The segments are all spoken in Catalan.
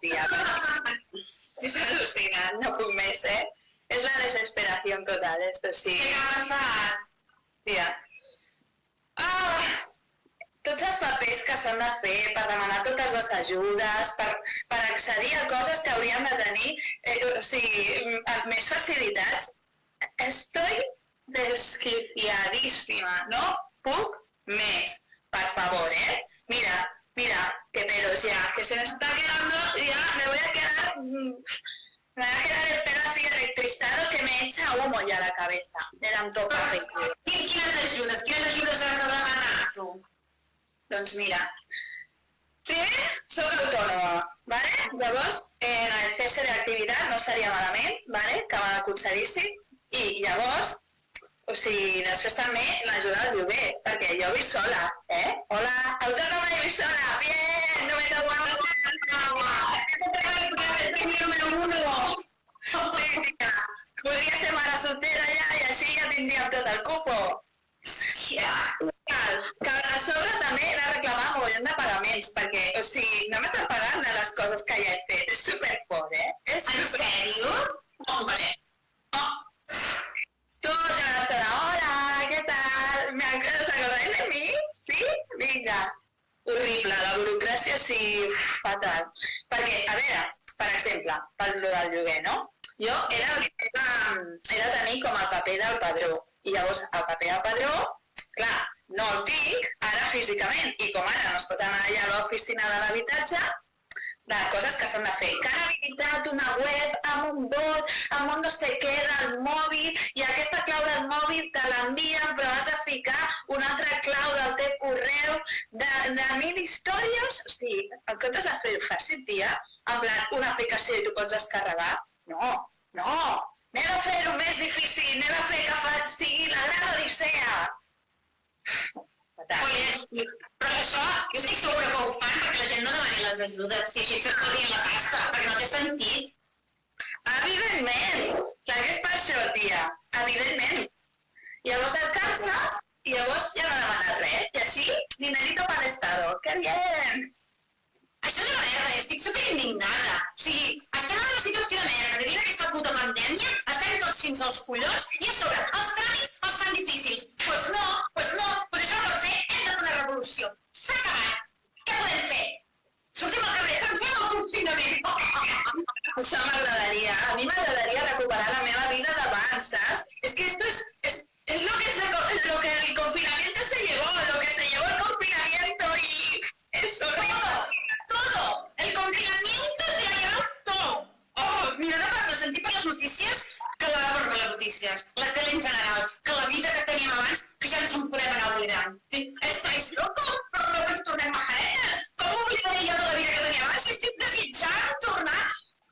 tía. És al·lucinant, no puc més, És la desesperació total, esto sí. Què ha passat? Tia. Tots els papers que s'han de fer per demanar totes les ajudes, per accedir a coses que hauríem de tenir, amb més facilitats. Estoy desquiciadísima, no puc més. Por favor, Mira, qué pelos ya, que se me está quedando, ya me voy a quedar el pelo así electrizado que me echa humo ya a la cabeza. Me da un toque. Quines ajudes has de demanar, tu? Doncs mira, primer soc autònoma, ¿vale? Llavors, en el cese d'activitat no estaria malament, ¿vale? Que me l'aconsellíssim, i llavors, després també l'ajuda al lloguer, perquè jo visc sola, Hola, autònoma i visc sola, bien, només aguanto. Número 1. Sí, tia, podria ser mare soltera ja i així ja tindríem tot el cupo. Que a sobre també he de reclamar mogollon de pagaments, perquè, no m'estan pagant de les coses que ja he fet, és superfort, En sèrio? Hombre. Tota l'estona, hola, què tal? ¿Os acordáis de mí? Sí? Vinga. Horrible, la burocràcia sí, fatal. Perquè, a veure, per exemple, per lo del lloguer, no? Jo he de tenir com el paper del padró. I llavors el paper del padró, clar, no el tinc ara físicament. I com ara no es pot anar allà a l'oficina de l'habitatge, de coses que s'han de fer. Que han habilitat una web amb un bot, amb un no sé què del mòbil, i aquesta clau del mòbil te l'envien, però has de ficar una altra clau del teu correu de 1000 històries. O sigui, en comptes de fer-ho fàcil, tia, en plan, una aplicació i tu pots descarregar, no. Anem a fer-ho més difícil, anem a fer que sigui la gran odissea. Però això, jo estic segura que ho fan perquè la gent no demani les ajudes, si així s'estalvien la pasta, perquè no té sentit. Evidentment, clar que és per això, tia, evidentment. Llavors et canses i llavors ja no demanes res, i així, dinerito para el Estado, que bien. Això és una merda, estic superindignada. O sigui, estem en una situació de merda, vivint aquesta puta pandèmia, estem tots fins als collons i a sobre els tràmits els fan difícils. Pues no, pues això no pot ser, hem de fer una revolució. S'ha acabat. Què podem fer? Sortim al carrer, tanquem el confinament. Això m'agradaria, a mi m'agradaria recuperar la meva vida d'abans, saps? És que esto es lo que el confinamiento se llevó, lo que se llevó el confinamiento y es horrible. Todo. El confinamiento se ha llevado todo. Mira, no parlo, sentir per les notícies, la tele en general, que la vida que teníem abans, que ja ens en podem anar oblidant. Estáis locos? Però que ens tornem majaretes. Com oblidaré jo de la vida que tenia abans? Estic desitjant tornar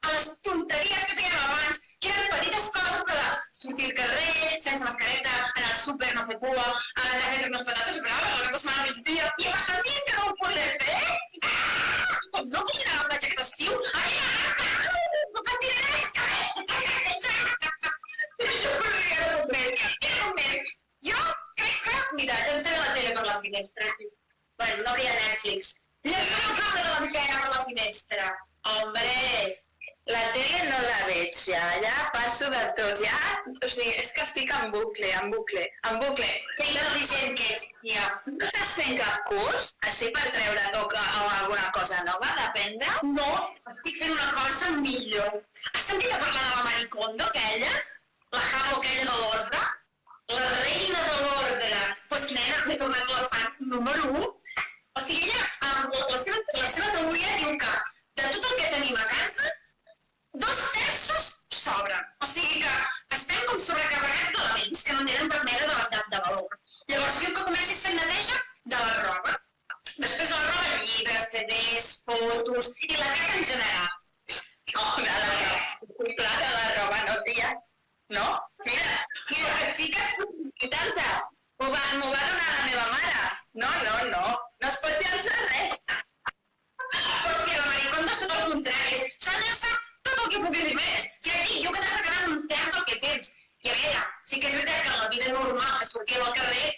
a les tonteries que teníem abans, que eren petites coses que sortir al carrer, sense mascareta, anar al súper, no fer cua, anar a fer unes patates braves, una cosa al migdia, i bastant dia que no ho podré fer. Com no vull anar a la platja aquest estiu, no patiré més Jo crec que, mira, llancem la tele per la finestra. Bueno, no que hi ha Netflix. Llancem el cable de l'antena per la finestra. Hombre, la tele no la veig ja passo de tot, és que estic en bucle. Que intel·ligent que ets, tia. No estàs fent cap curs, així per treure toca o alguna cosa nova d'aprendre? No, estic fent una cosa millor. Has sentit a parlar de la Marie Kondo, aquella? La Jabo aquella de l'ordre? La reina de l'ordre. Pues nena, m'he tornat la fan número 1. O sigui, ella, la seva teoria diu que de tot el que tenim a casa, 2/3 sobren. O sigui que estem com sobrecarregats d'elements que no tenen cap mena de valor. Llavors diu que comencis fent neteja de la roba. Després de la roba, llibres, CDs, fotos i la casa en general. De la roba, no, tia? No? Mira, sí que és tanta. M'ho va donar la meva mare. No es pot llançar res. Pues que la Marie Kondo és tot el contrari. S'ha llançat tot el que pugui dir més. Si aquí diu que t'has de quedar amb un terç del que tens. I a veure, sí que és veritat que en la vida normal que sortíem al carrer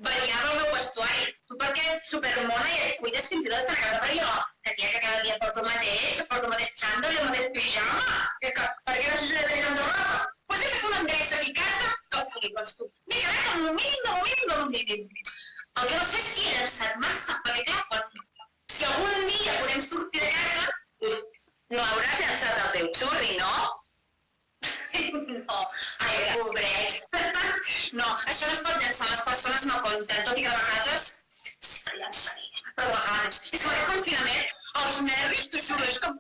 variava el meu vestuari. Tu perquè ets supermona i et cuides fins i tot d'estar a casa, però jo, que tia, que cada dia porto el mateix xandall i el mateix pijama. Per què no s'ha de tenir tanta roba? Pues he fet una endreça aquí a casa que flipes tu. M'he quedat amb el mínim. El que no sé si he llançat massa, perquè clar, si algun dia podem sortir de casa... No hauràs llançat el teu xurri, no? No, ai, pobret. No, això no es pot llançar, les persones no compten, tot i que a vegades sí que llançaria, però a vegades. És que aquest confinament, els nervis, t'ho juro, és com...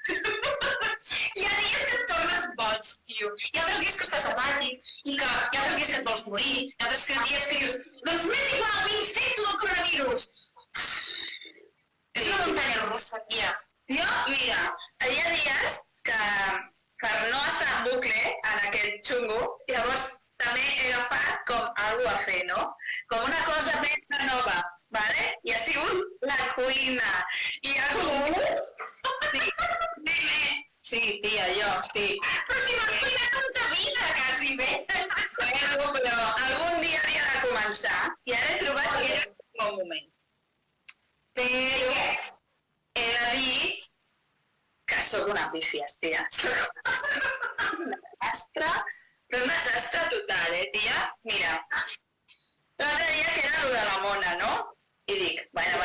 Hi ha dies que et tornes boig, tio. Hi ha altres dies que estàs apàtic, i que hi ha altres dies que et vols morir, hi ha altres dies que dius, doncs m'és igual, m'infecto del coronavirus. És una muntanya russa, tia. Jo, mira, hi ha dies que per no estar en bucle en aquest xungo, llavors també he agafat com alguna a fer, no? Com una cosa més nova, ¿vale? I ha sigut la cuina. I a tu? Sí, tia, jo, sí. Però si m'has cuinat amb ta vida, quasi bé. Bueno, però algun dia havia de començar i ara he trobat que era un bon moment. Però he de dir que sóc una pífies, tia. Sóc un desastre, però un desastre total, tia? Mira, l'altre dia que era lo de la mona, no? I dic, bueno,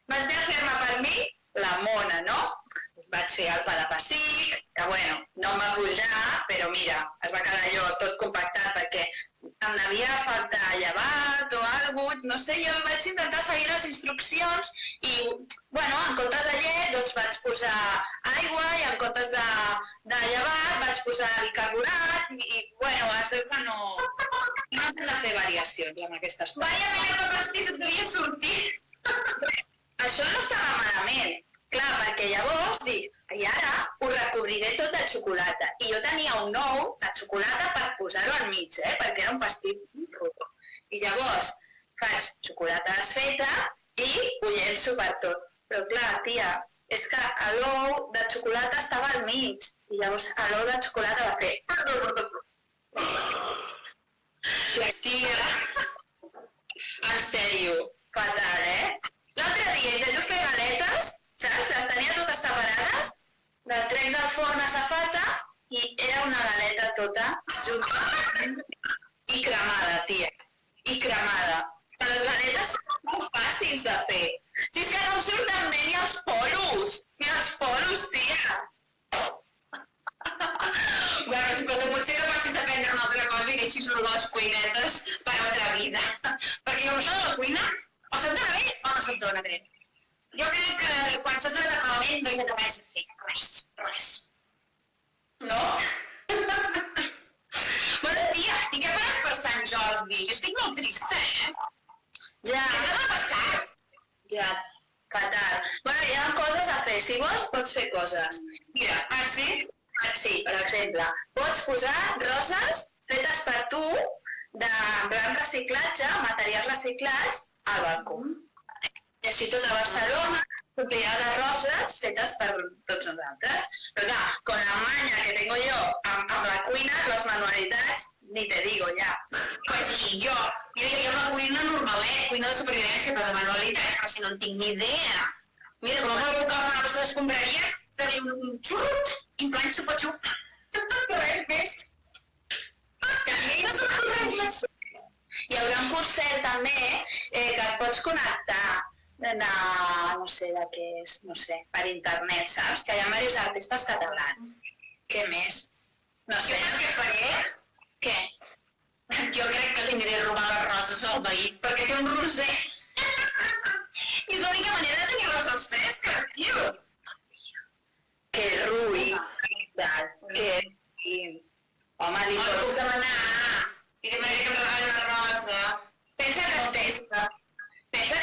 vas de fer-me per mi la mona, no? Vaig fer el palapassic, que bueno, no em va pujar, però mira, es va quedar allò tot compactat perquè em devia faltar llevat o alguna cosa, no sé, jo vaig intentar seguir les instruccions i, bueno, en comptes de llet, doncs vaig posar aigua i en comptes de llevat vaig posar bicarbonat i, bueno, has de que no hem de fer variacions amb aquestes coses. Vaya merda, pastís, et devia sortir. Això no estava malament. Clar, perquè llavors dic, i ara ho recobriré tot de xocolata. I jo tenia un ou de xocolata per posar-ho al mig, perquè era un pastís rodó. I llavors faig xocolata desfeta i ho llenço per tot. Però clar, tia, és que l'ou de xocolata estava al mig. I llavors l'ou de xocolata va fer... La tia, en sèrio, fatal, L'altre dia intento fer galetes, saps? Les tenia totes separades, del trec del forn a safata i era una galeta tota junta i cremada, tia. I cremada. Les galetes són molt fàcils de fer. Si és que no em surten bé ni els polos. Ni els polos, tia. Bueno, escolta, potser que passis a aprendre una altra cosa i deixis les cuinetes per altra vida. Perquè jo amb això de la cuina, o se't dona bé o no se't dona bé. Jo crec que quan se't dona malament no hi ha res a fer, res. No? Bueno, tia, i què faràs per Sant Jordi? Jo estic molt trista, Ja. Què s'ha passat? Ja, fatal. Bueno, hi ha coses a fer. Si vols, pots fer coses. Mira, Sí? sí, per exemple, pots posar roses fetes per tu de blanc reciclatge, materials reciclats, al balcó. I així tota Barcelona s'omplirà de roses fetes per tots nosaltres. Però clar, con la manya que tengo yo amb la cuina, les manualitats, ni te digo ja. Pues sí, jo amb la cuina normalet, cuina de supervivència per de manualitats, però si no en tinc ni idea. Mira, com a boca a les escombraries, tenim un xurro i en plan xupa-xup. Res més. No són res més. Hi haurà un curset també que et pots connectar no sé de què és, no sé, per internet, saps? Que hi ha diversos artistes catalans. Què més? No sé. Saps què faré? Què? Jo crec que li aniré a robar les roses al veí, perquè té un roser. I és l'única manera de tenir roses fresques, tio. Que rui. Que... Home, li No pots... puc demanar. I demanaré que em regali una rosa. Pensa que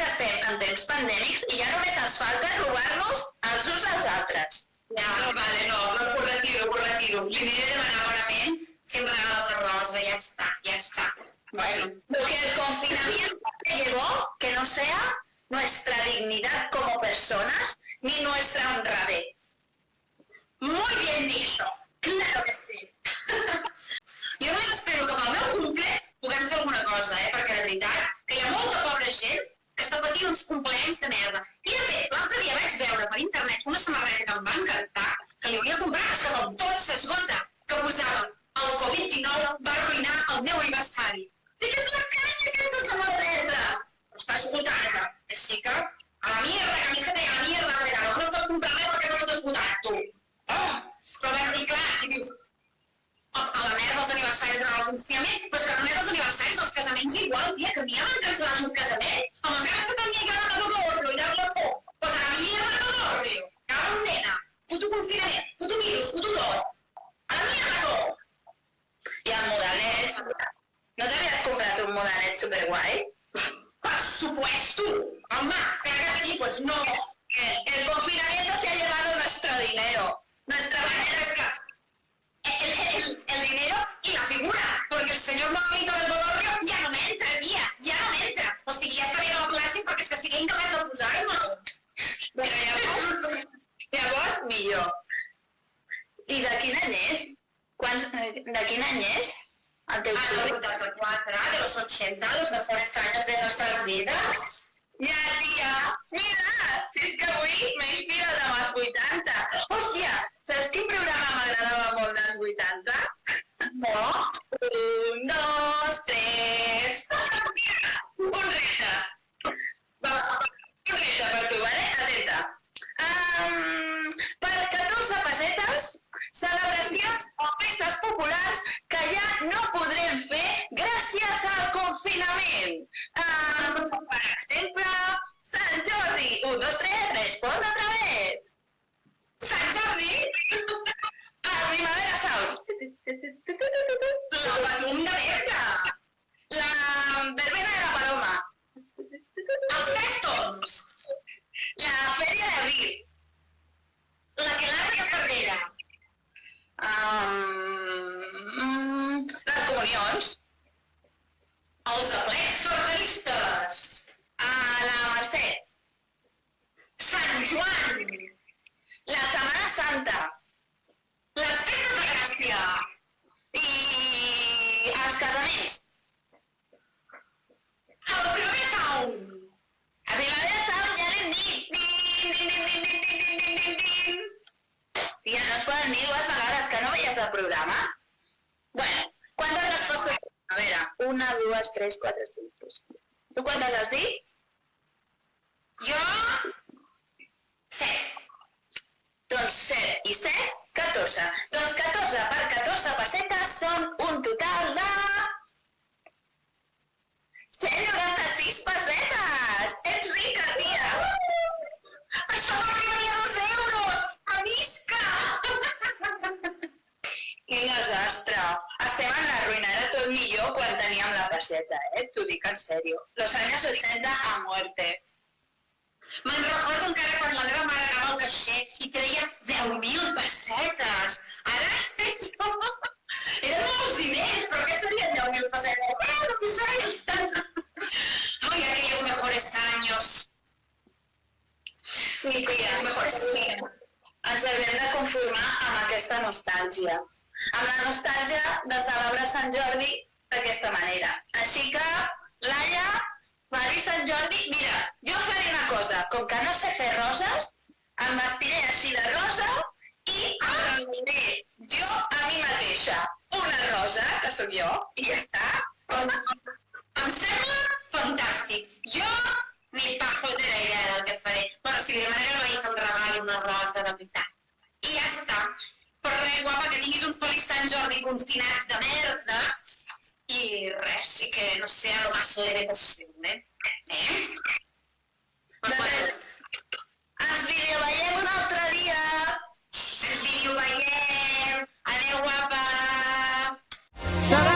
estem en temps pandèmics i ja només ens falta robar-nos els uns als altres. Ja, vale, no, ho retiro. Li aniré a demanar bonament si em regala una rosa, ja està. Bueno, lo que el confinamiento te llevó, que no sea nuestra dignidad como personas ni nuestra honradez. Muy bien dicho. Claro que sí. Jo només espero que pel meu cumple puguem fer alguna cosa, perquè de veritat que hi ha molta pobra gent que està patint uns cumpleanys de merda. I de fet, l'altre dia vaig veure veure per internet una samarreta que em va encantar, que li volia comprar, és que com tot s'esgota, que posava el Covid-19 va arruïnar el meu aniversari. Dic, és la canya aquesta samarreta! Però està esgotada, així que a la mierda, que a mi se deia la mierda, però no es pot comprar res perquè no t'ho esgotat, tu. Oh! Però vam dir, clar, i dius, a la merda els aniversaris de el confinament, però és que només els aniversaris, els casaments igual, tia, que a mi ja m'han cancel·lat un casament, amb les ganes que tenia jo de no dormir i dar-lo tot. Pues a la mierda no dormir, cabrón nena, puto confinament, puto virus, puto tot. A la mierda tot. I el modelet, no t'havies comprat un modelet superguai? Per supuesto, home, que sí, pues no. El confinamiento se ha llevado nuestro dinero. Nuestra manera es que el dinero y la figura, porque el señor Manolito del Bodorrio ja no m'entra, tia, ja no m'entra. O sigui, ja està bé el plàstic perquè és que sigui incapaç de posar-me'l. Però llavors, millor. I de quin any és? De quin any és? El teu Ah, fill? del 84, de los 80, los mejores años de nuestras vidas. Ja, tia! Mira! Si és que avui m'he inspirat amb els 80. Hòstia, saps quin programa m'agradava molt dels 80? No? 1, 2, 3... Un repte. Va, un repte per tu, vale? Atenta. Per 14 pessetes, celebracions o festes populars que ja no podrem fer gràcies al confinament. Per exemple, Sant Jordi. 1, 2, 3, respon otra vez. Sant Jordi? A Primavera Sound. La Patum de Berga. La verbena de la Paloma. Els Festons. La Feria d'Abril. La Quelarre de Cervera. Les comunions. Els aplecs sardanistes. La Mercè. Sant Joan. La Setmana Santa. Les festes de Gràcia. I els casaments. El primer Sound. A Primavera Sound ja l'hem dit. Din, din, din, din, din, din, din, din, din, din. Tia, no es poden dir dues vegades que no veies el programa? Bueno, quantes respostes? A veure, 1, 2, 3, 4, 5, 6. Tu quantes has dit? Jo... 7. Doncs 7 i 7, 14. Doncs 14 per 14 pessetes són un total de... 196 pessetes! Ets rica, tia! Això m'arribaria a 2 euros! Avisca! Quin desastre! Estem en la ruïna, era tot millor quan teníem la pesseta, T'ho dic en sèrio. Los años 80 a muerte. Me'n recordo encara quan la meva mare anava al caixer i treia 10.000 pessetes. Ara això... Eren molts diners, però què serien 10.000 pessetes? No ho sé. Ai, aquellos mejores años. I tia, Los mejores tiempos. ens haurem de conformar amb aquesta nostàlgia. Amb la nostàlgia de celebrar Sant Jordi d'aquesta manera. Així que, Laia, feliç Sant Jordi. Mira, jo faré una cosa. Com que no sé fer roses, em vestiré així de rosa i em reuniré jo a mi mateixa. Una rosa, que sóc jo, i ja està. Em sembla fantàstic. Jo ni pajotera idea del que faré. Bueno, si li demanaré a la Laia que em regali una rosa de veritat. I ja està. Però res, guapa, que tinguis un feliç Sant Jordi confinat de merda. I res, sí que no sé, a lo más leve possible. Doncs bueno, Ens videoveiem un altre dia. ens videoveiem. Adéu, guapa. Shut up!